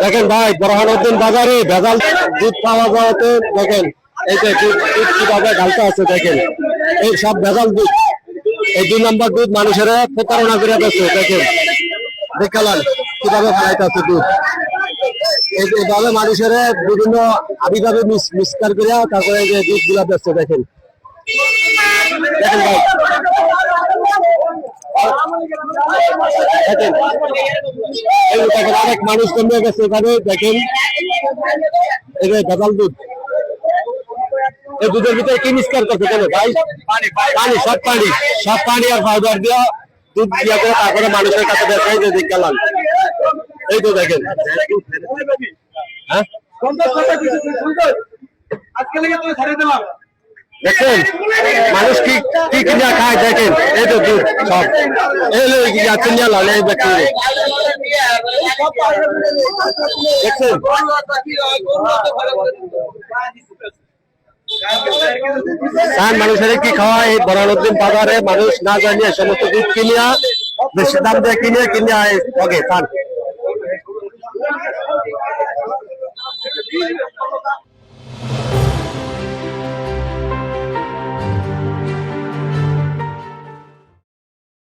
দেখেন ভাই বোরহানউদ্দিন বাজারে ভেজাল দুধ পাওয়া যাওয়াতে দেখেন এই যে দুধ কিভাবে ঢালতে আছে দেখেন এই সব ভেজাল দুধ এই 2 নম্বর দুধ মানুষের প্রতারণা করে দিচ্ছে দেখেন দেখালাম কিভাবে ফেলাইতে আছে দুধ এইভাবে মানুষের বিভিন্ন আবিভাবে মিসকার করে তারপরে যে দুধ গুলা বেচছে দেখেন দেখেন ভাই দেখেন অনেক মানুষ জমে গেছে এখানে দেখেন এই যে ভেজাল দুধ এই দুধের ভিতরে কি মিক্সচার করছে কেন ভাই পানি সব পানি আর পাউডার দিয়া দুধ দিয়া করে তারপরে মানুষের কাছে বেচাই যে দিক গেলাম এই তো দেখেন হ্যাঁ দেখেন মানুষ কি কি কিনা খায় দেখেন এই তো দুধ সব এই চিনিয়া লাল এই ব্যক্তি দেখছেন মানুষের কি খাওয়া এই বোরহানউদ্দিন বাজারে মানুষ না জানিয়ে সমস্ত দুধ কিনিয়া বেশি দাম দিয়ে কিনে আগে খান।